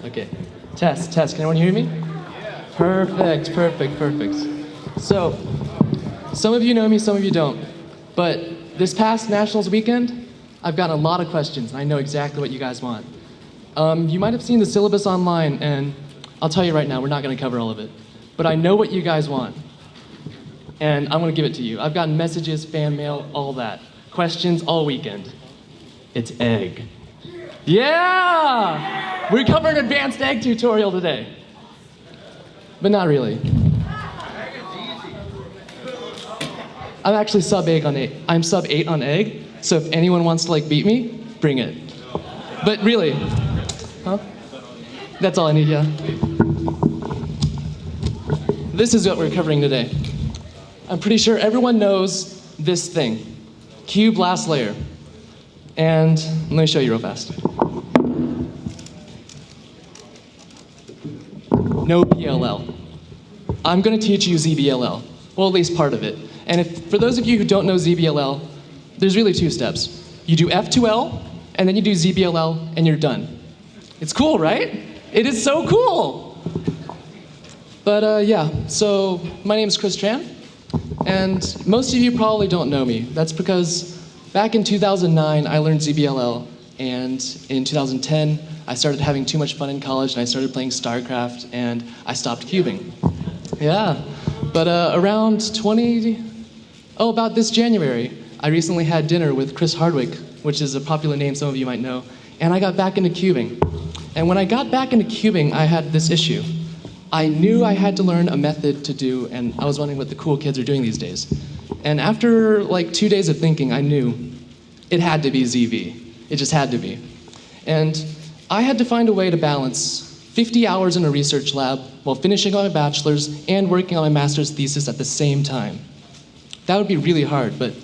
Okay. Test. Can anyone hear me? Perfect. So, some of you know me, some of you don't. But this past Nationals weekend, I've gotten a lot of questions, and I know exactly what you guys want. You might have seen the syllabus online, and I'll tell you right now, we're not going to cover all of it. But I know what you guys want, and I'm going to give it to you. I've gotten messages, fan mail, all that. Questions all weekend. It's egg. Yeah! We're covering an advanced egg tutorial today. But not really. I'm actually sub 8 on egg. I'm sub 8 on egg, so if anyone wants to beat me, bring it. But really, huh? That's all I need, yeah. This is what we're covering today. I'm pretty sure everyone knows this thing, cube last layer. And let me show you real fast. No PLL. I'm going to teach you ZBLL, well, at least part of it. And for those of you who don't know ZBLL, there's really 2 steps. You do F2L, and then you do ZBLL, and you're done. It's cool, right? It is so cool. But yeah, so my name is Tran, and most of you probably don't know me. That's because back in 2009, I learned ZBLL, and in 2010, I started having too much fun in college, and I started playing StarCraft, and I stopped cubing. Yeah, but about this January, I recently had dinner with Chris Hardwick, which is a popular name some of you might know, and I got back into cubing. And when I got back into cubing, I had this issue. I knew I had to learn a method to do, and I was wondering what the cool kids are doing these days. And after 2 days of thinking, I knew it had to be ZV. It just had to be. And I had to find a way to balance 50 hours in a research lab while finishing my bachelor's and working on my master's thesis at the same time. That would be really hard, but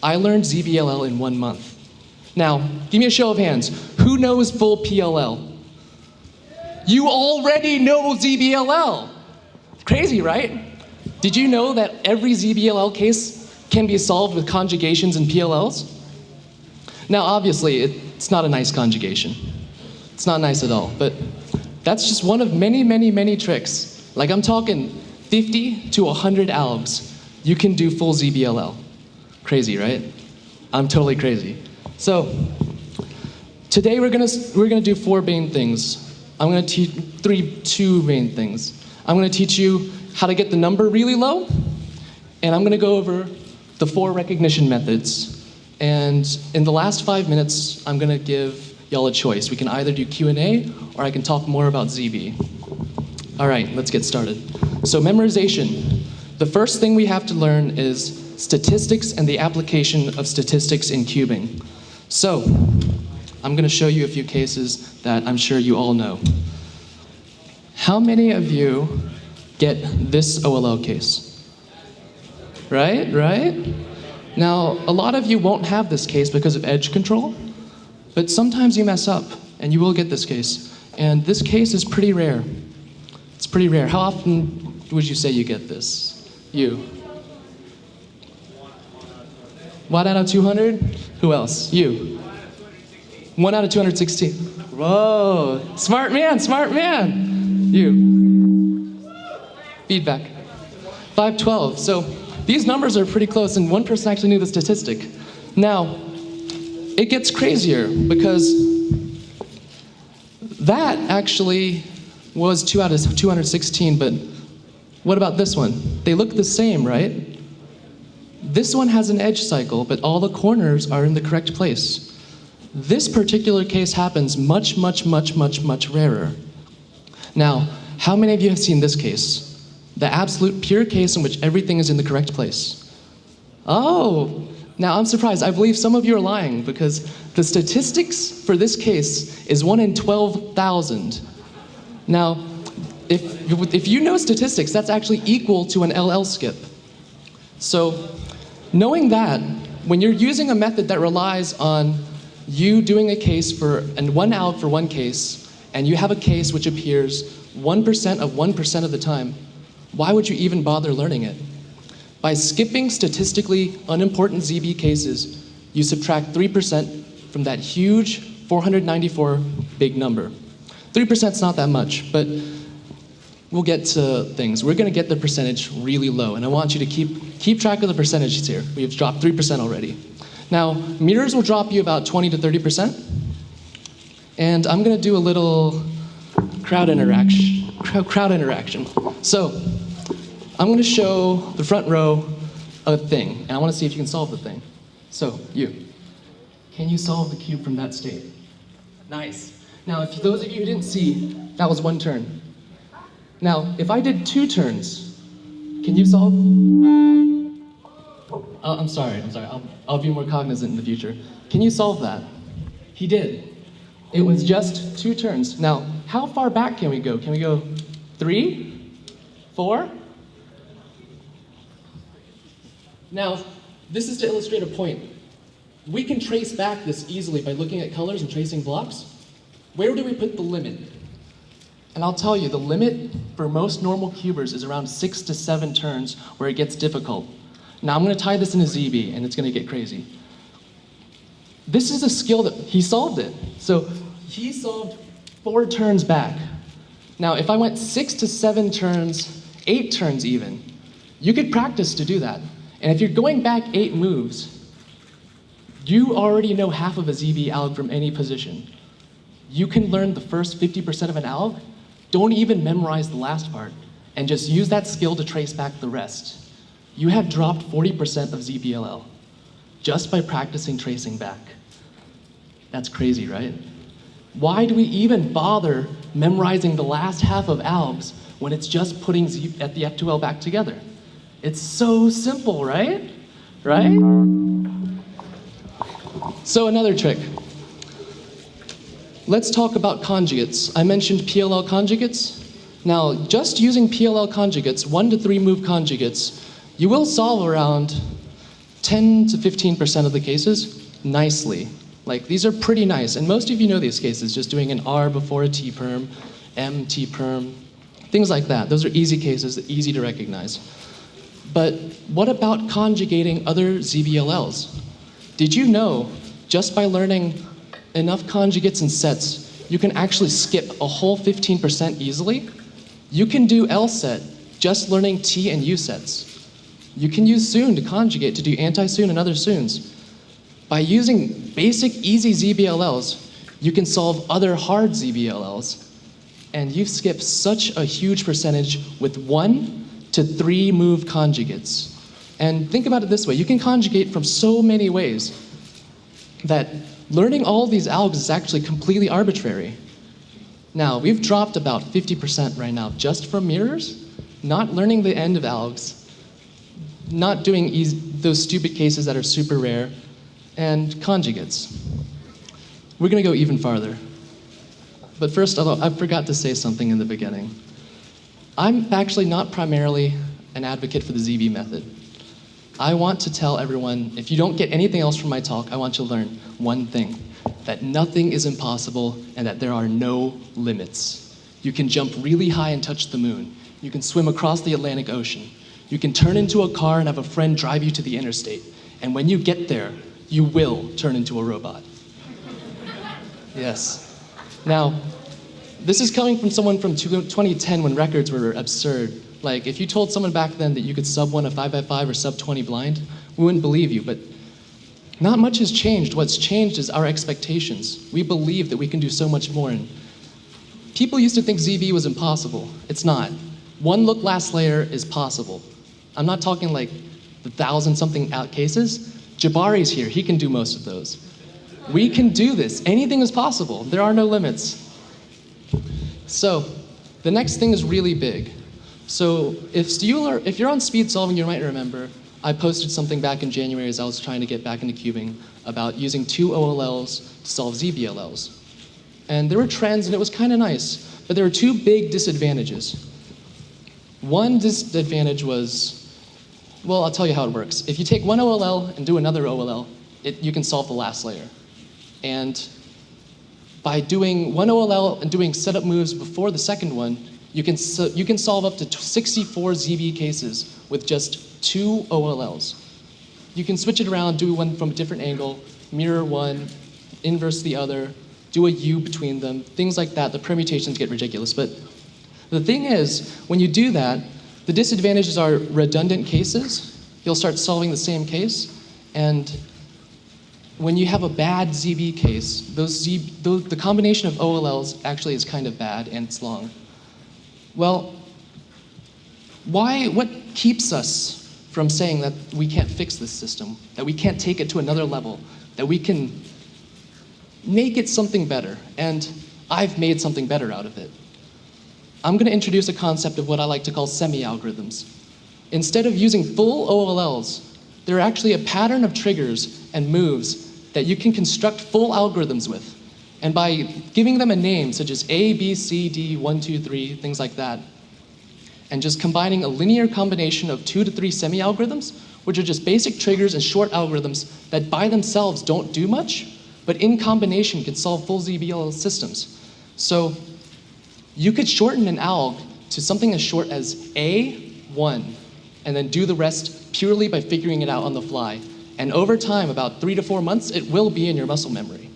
I learned ZBLL in 1 month. Now, give me a show of hands. Who knows full PLL? You already know ZBLL. Crazy, right? Did you know that every ZBLL case can be solved with conjugations and PLLs? Now, obviously, it's not a nice conjugation. It's not nice at all, but that's just one of many tricks. I'm talking 50 to 100 algs. You can do full ZBLL. Crazy, right? I'm totally crazy. So, today we're gonna do 4 main things. I'm gonna teach 2 main things. I'm gonna teach you how to get the number really low, and I'm gonna go over the 4 recognition methods. And in the last 5 minutes, I'm gonna give y'all a choice. We can either do Q&A, or I can talk more about ZB. All right, let's get started. So memorization. The first thing we have to learn is statistics and the application of statistics in cubing. So, I'm gonna show you a few cases that I'm sure you all know. How many of you get this OLL case? Right? Now, a lot of you won't have this case because of edge control, but sometimes you mess up, and you will get this case. And this case is pretty rare. It's pretty rare. How often would you say you get this? You. 1 out of 200? Who else? You. 1 out of 216. Whoa, smart man. You. Feedback. 512. So these numbers are pretty close, and one person actually knew the statistic. Now, it gets crazier because that actually was 2 out of 216, but what about this one? They look the same, right? This one has an edge cycle, but all the corners are in the correct place. This particular case happens much rarer. Now, how many of you have seen this case? The absolute pure case in which everything is in the correct place. Oh, now I'm surprised. I believe some of you are lying because the statistics for this case is 1 in 12,000. Now, if you know statistics, that's actually equal to an LL skip. So, knowing that, when you're using a method that relies on you doing a case and 1 alg for 1 case, and you have a case which appears 1% of 1% of the time, why would you even bother learning it? By skipping statistically unimportant ZB cases, you subtract 3% from that huge 494 big number. 3% is not that much, but we'll get to things. We're going to get the percentage really low, and I want you to keep track of the percentages here. We have dropped 3% already. Now, mirrors will drop you about 20 to 30%, and I'm going to do a little crowd interaction. So, I'm going to show the front row a thing, and I want to see if you can solve the thing. So, can you solve the cube from that state? Nice. Now, if those of you who didn't see, that was one turn. Now, if I did 2 turns, can you solve? I'm sorry. I'll be more cognizant in the future. Can you solve that? He did. It was just 2 turns. Now, how far back can we go? Can we go 3? 4? Now, this is to illustrate a point. We can trace back this easily by looking at colors and tracing blocks. Where do we put the limit? And I'll tell you, the limit for most normal cubers is around 6 to 7 turns where it gets difficult. Now I'm going to tie this into ZB, and it's going to get crazy. This is a skill that he solved it. So he solved 4 turns back. Now if I went 6 to 7 turns, 8 turns even, you could practice to do that. And if you're going back 8 moves, you already know half of a ZB alg from any position. You can learn the first 50% of an alg. Don't even memorize the last part, and just use that skill to trace back the rest. You have dropped 40% of ZBLL just by practicing tracing back. That's crazy, right? Why do we even bother memorizing the last half of algs when it's just putting Z at the F2L back together? It's so simple, right? Right? So another trick. Let's talk about conjugates. I mentioned PLL conjugates. Now, just using PLL conjugates, 1 to 3 move conjugates, you will solve around 10 to 15% of the cases nicely. Like, these are pretty nice, and most of you know these cases, just doing an R before a T perm, M, T perm, things like that. Those are easy cases, easy to recognize. But what about conjugating other ZBLLs? Did you know, just by learning enough conjugates and sets, you can actually skip a whole 15% easily? You can do L set just learning T and U sets. You can use soon to conjugate to do anti-soon and other soons. By using basic easy ZBLLs, you can solve other hard ZBLLs, and you've skipped such a huge percentage with 1 to 3 move conjugates. And think about it this way, you can conjugate from so many ways that learning all of these algs is actually completely arbitrary. Now, we've dropped about 50% right now just from mirrors, not learning the end of algs, not doing those stupid cases that are super rare, and conjugates. We're going to go even farther. But first, I forgot to say something in the beginning. I'm actually not primarily an advocate for the ZB method. I want to tell everyone, if you don't get anything else from my talk, I want you to learn one thing, that nothing is impossible and that there are no limits. You can jump really high and touch the moon. You can swim across the Atlantic Ocean. You can turn into a car and have a friend drive you to the interstate. And when you get there, you will turn into a robot. Yes. Now, this is coming from someone from 2010 when records were absurd. Like, if you told someone back then that you could sub 1 a 5x5 or sub 20 blind, we wouldn't believe you, but not much has changed. What's changed is our expectations. We believe that we can do so much more. And people used to think ZB was impossible. It's not. 1 look last layer is possible. I'm not talking like the 1,000-something out cases. Jabari's here, he can do most of those. We can do this. Anything is possible. There are no limits. So, the next thing is really big. So, if you're on speed solving, you might remember, I posted something back in January as I was trying to get back into cubing about using 2 OLLs to solve ZBLLs. And there were trends and it was kind of nice, but there were 2 big disadvantages. One disadvantage was, well, I'll tell you how it works. If you take 1 OLL and do another OLL, you can solve the last layer. And by doing 1 OLL and doing setup moves before the second one, you can solve up to 64 ZB cases with just 2 OLLs. You can switch it around, do one from a different angle, mirror one, inverse the other, do a U between them, things like that. The permutations get ridiculous. But the thing is, when you do that, the disadvantages are redundant cases. You'll start solving the same case. And when you have a bad ZB case, the combination of OLLs actually is kind of bad and it's long. Well, what keeps us from saying that we can't fix this system, that we can't take it to another level, that we can make it something better? And I've made something better out of it. I'm going to introduce a concept of what I like to call semi-algorithms. Instead of using full OLLs, they're actually a pattern of triggers and moves that you can construct full algorithms with. And by giving them a name, such as A, B, C, D, 1, 2, 3, things like that, and just combining a linear combination of 2 to 3 semi-algorithms, which are just basic triggers and short algorithms that by themselves don't do much, but in combination can solve full ZBL systems. So you could shorten an alg to something as short as A1, and then do the rest purely by figuring it out on the fly. And over time, about 3 to 4 months, it will be in your muscle memory.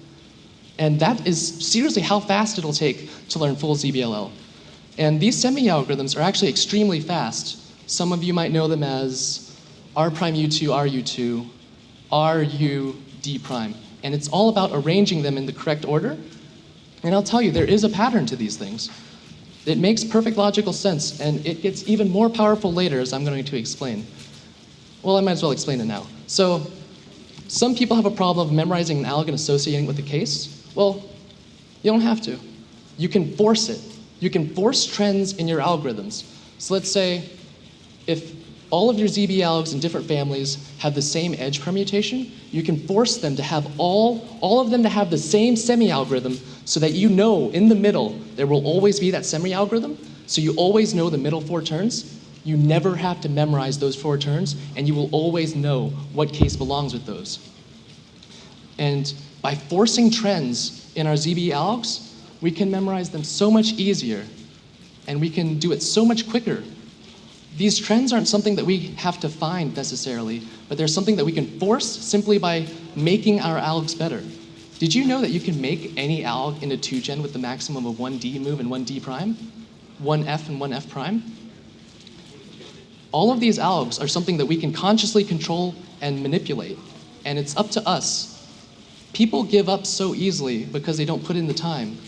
And that is seriously how fast it'll take to learn full ZBLL. And these semi-algorithms are actually extremely fast. Some of you might know them as R'(U2, RU2, RU, D'. And it's all about arranging them in the correct order. And I'll tell you, there is a pattern to these things. It makes perfect logical sense, and it gets even more powerful later, as I'm going to explain. Well, I might as well explain it now. So, some people have a problem of memorizing an alg and associating it with a case. Well, you don't have to. You can force it. You can force trends in your algorithms. So let's say if all of your ZBLLs in different families have the same edge permutation, you can force them to have all of them to have the same semi-algorithm so that you know in the middle there will always be that semi-algorithm, so you always know the middle 4 turns. You never have to memorize those 4 turns, and you will always know what case belongs with those. And by forcing trends in our ZBLLs, we can memorize them so much easier, and we can do it so much quicker. These trends aren't something that we have to find necessarily, but they're something that we can force simply by making our algs better. Did you know that you can make any alg into 2gen with the maximum of 1D move and 1D', 1F and 1F'? All of these algs are something that we can consciously control and manipulate, and it's up to us. People give up so easily because they don't put in the time.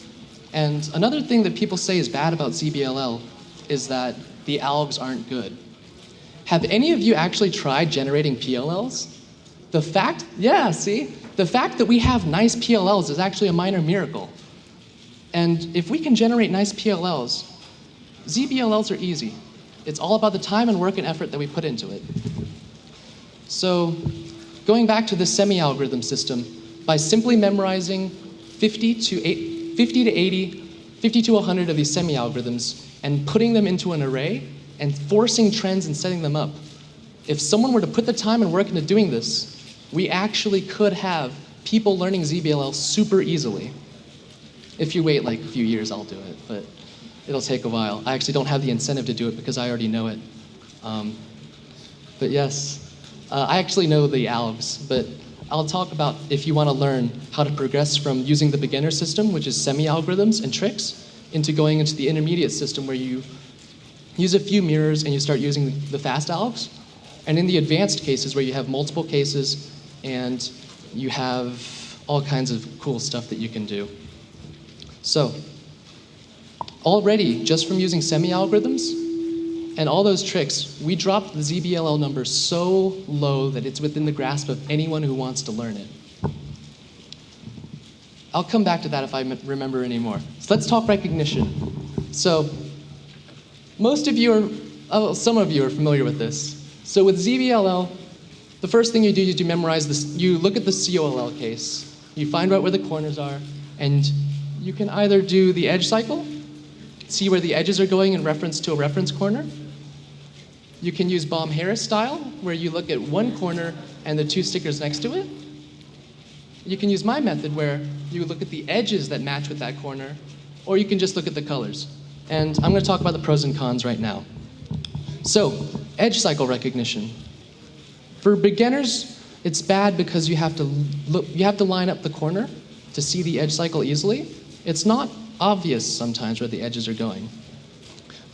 And another thing that people say is bad about ZBLL is that the algs aren't good. Have any of you actually tried generating PLLs? The fact that we have nice PLLs is actually a minor miracle. And if we can generate nice PLLs, ZBLLs are easy. It's all about the time and work and effort that we put into it. So, going back to the semi-algorithm system, by simply memorizing 50 to 80, 50 to 100 of these semi-algorithms and putting them into an array and forcing trends and setting them up, if someone were to put the time and work into doing this, we actually could have people learning ZBLL super easily. If you wait like a few years, I'll do it, but it'll take a while. I actually don't have the incentive to do it because I already know it. But yes, I actually know the algs, but I'll talk about if you want to learn how to progress from using the beginner system, which is semi-algorithms and tricks, into going into the intermediate system where you use a few mirrors and you start using the fast algs. And in the advanced cases where you have multiple cases and you have all kinds of cool stuff that you can do. So, already, just from using semi-algorithms and all those tricks, we dropped the ZBLL number so low that it's within the grasp of anyone who wants to learn it. I'll come back to that if I remember any more. So let's talk recognition. So most of you are, some of you are familiar with this. So with ZBLL, the first thing you do is you memorize this, you look at the COLL case, you find out where the corners are, and you can either do the edge cycle, see where the edges are going in reference to a reference corner. You can use Baum-Harris style, where you look at one corner and the 2 stickers next to it. You can use my method, where you look at the edges that match with that corner, or you can just look at the colors. And I'm going to talk about the pros and cons right now. So, edge cycle recognition. For beginners, it's bad because you have to line up the corner, to see the edge cycle easily, it's not obvious sometimes where the edges are going.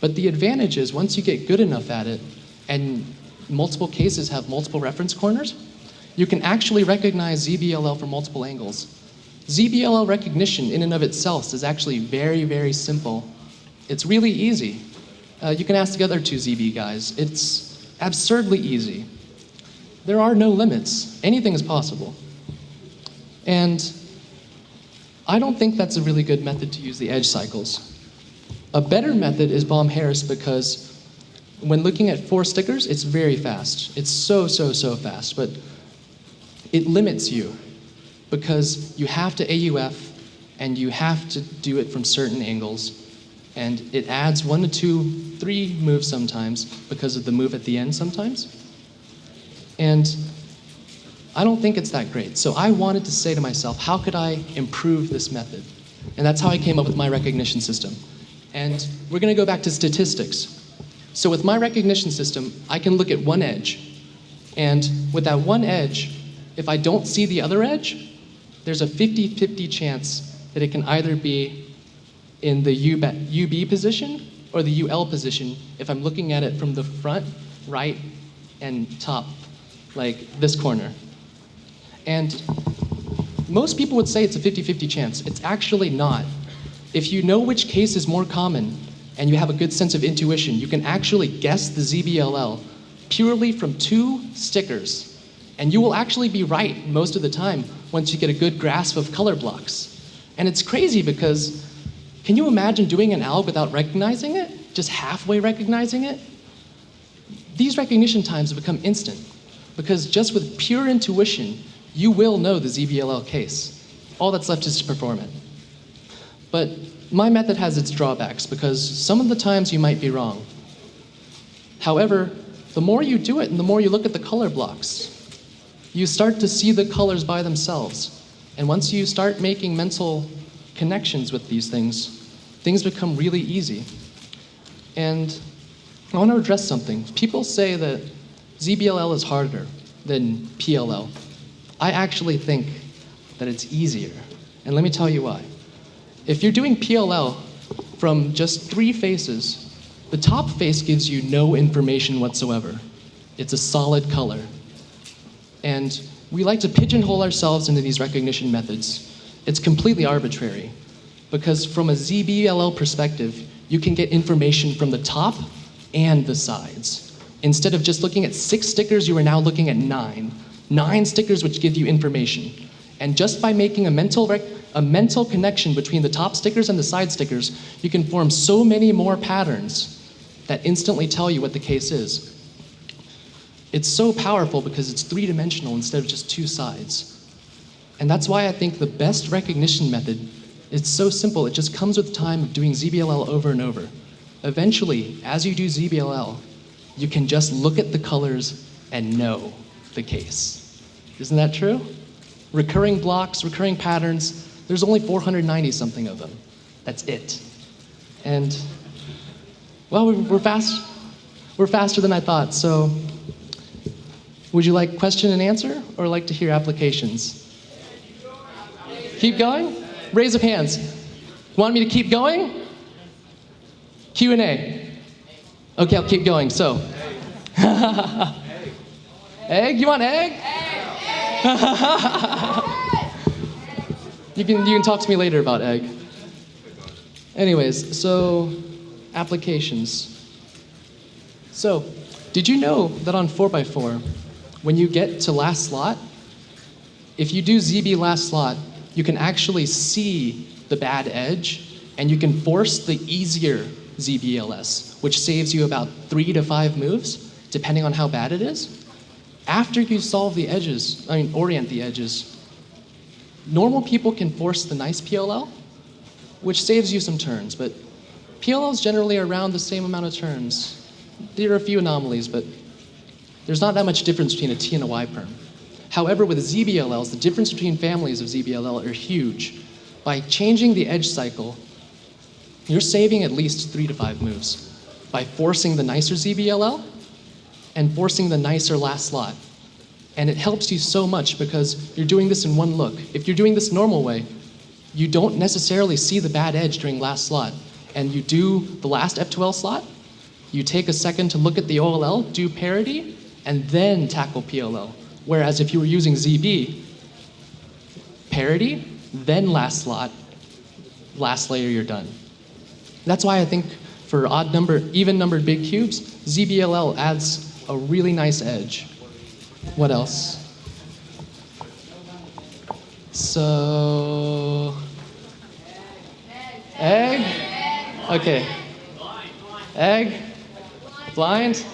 But the advantage is once you get good enough at it, and multiple cases have multiple reference corners, you can actually recognize ZBLL from multiple angles. ZBLL recognition in and of itself is actually very, very simple. It's really easy. You can ask the other two ZB guys. It's absurdly easy. There are no limits. Anything is possible. And I don't think that's a really good method to use the edge cycles. A better method is Baum-Harris because when looking at 4 stickers, it's very fast. It's so fast, but it limits you because you have to AUF and you have to do it from certain angles. And it adds 1 to 2, 3 moves sometimes because of the move at the end sometimes. And I don't think it's that great. So I wanted to say to myself, how could I improve this method? And that's how I came up with my recognition system. And we're going to go back to statistics. So with my recognition system, I can look at one edge. And with that one edge, if I don't see the other edge, there's a 50-50 chance that it can either be in the UB position or the UL position if I'm looking at it from the front, right, and top, like this corner. And most people would say it's a 50-50 chance. It's actually not. If you know which case is more common and you have a good sense of intuition, you can actually guess the ZBLL purely from 2 stickers. And you will actually be right most of the time once you get a good grasp of color blocks. And it's crazy because can you imagine doing an alg without recognizing it? Just halfway recognizing it? These recognition times have become instant because just with pure intuition, you will know the ZBLL case. All that's left is to perform it. But my method has its drawbacks because some of the times you might be wrong. However, the more you do it and the more you look at the color blocks, you start to see the colors by themselves. And once you start making mental connections with these things, things become really easy. And I want to address something. People say that ZBLL is harder than PLL. I actually think that it's easier. And let me tell you why. If you're doing PLL from just 3 faces, the top face gives you no information whatsoever. It's a solid color. And we like to pigeonhole ourselves into these recognition methods. It's completely arbitrary. Because from a ZBLL perspective, you can get information from the top and the sides. Instead of just looking at 6 stickers, you are now looking at 9. 9 stickers which give you information. And just by making a mental connection between the top stickers and the side stickers, you can form so many more patterns that instantly tell you what the case is. It's so powerful because it's 3-dimensional instead of just 2 sides. And that's why I think the best recognition method, it's so simple, it just comes with time of doing ZBLL over and over. Eventually, as you do ZBLL, you can just look at the colors and know the case. Isn't that true? Recurring blocks, recurring patterns, there's only 490 something of them. That's it. And, well, we're faster than I thought, so would you like question and answer or like to hear applications? Keep going? Raise of hands. Want me to keep going? Q&A. Okay, I'll keep going. So, egg? You want egg? You can talk to me later about egg. Anyways, so applications. So, did you know that on 4x4, when you get to last slot, if you do ZB last slot, you can actually see the bad edge, and you can force the easier ZBLS, which saves you about 3 to 5 moves, depending on how bad it is. After you solve the edges, orient the edges, normal people can force the nice PLL, which saves you some turns, but PLLs generally are around the same amount of turns. There are a few anomalies, but there's not that much difference between a T and a Y perm. However, with ZBLLs, the difference between families of ZBLL are huge. By changing the edge cycle, you're saving at least 3 to 5 moves by forcing the nicer ZBLL and forcing the nicer last slot. And it helps you so much because you're doing this in one look. If you're doing this normal way, you don't necessarily see the bad edge during last slot. And you do the last F2L slot, you take a second to look at the OLL, do parity, and then tackle PLL. Whereas if you were using ZB, parity, then last slot, last layer, you're done. That's why I think for odd number, even numbered big cubes, ZBLL adds a really nice edge. What else? So, egg? Okay. Egg? Blind?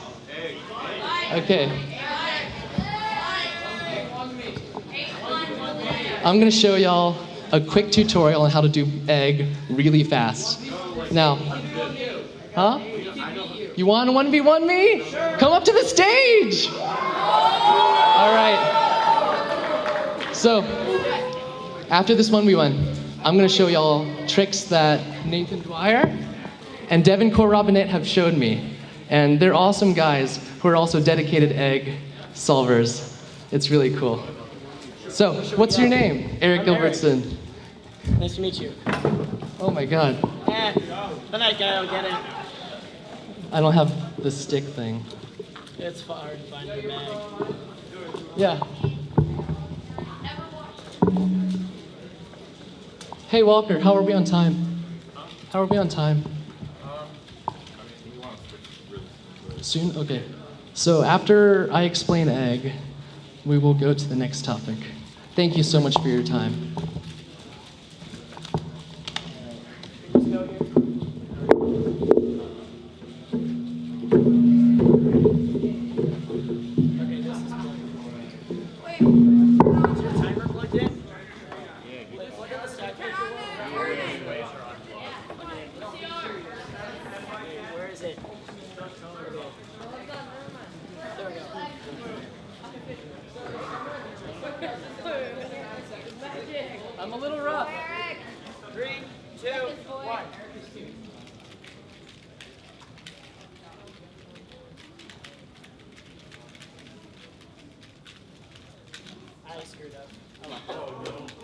Okay. I'm going to show y'all a quick tutorial on how to do egg really fast. Now, huh? You want to 1v1 me? Come up to the stage! All right. So, after this 1v1, I'm going to show y'all tricks that Nathan Dwyer and Devin Core-Robinette have showed me. And they're awesome guys who are also dedicated egg solvers. It's really cool. So, what's your name? Eric Gilbertson. Nice to meet you. Oh my god. The night guy will get it. I don't have the stick thing. It's hard to find your mag. Yeah. Hey Walker, how are we on time? How are we on time? Soon? Okay. So after I explain egg, we will go to the next topic. Thank you so much for your time. I'm a little rough. 3, 2, 1. I screwed up. Oh, well.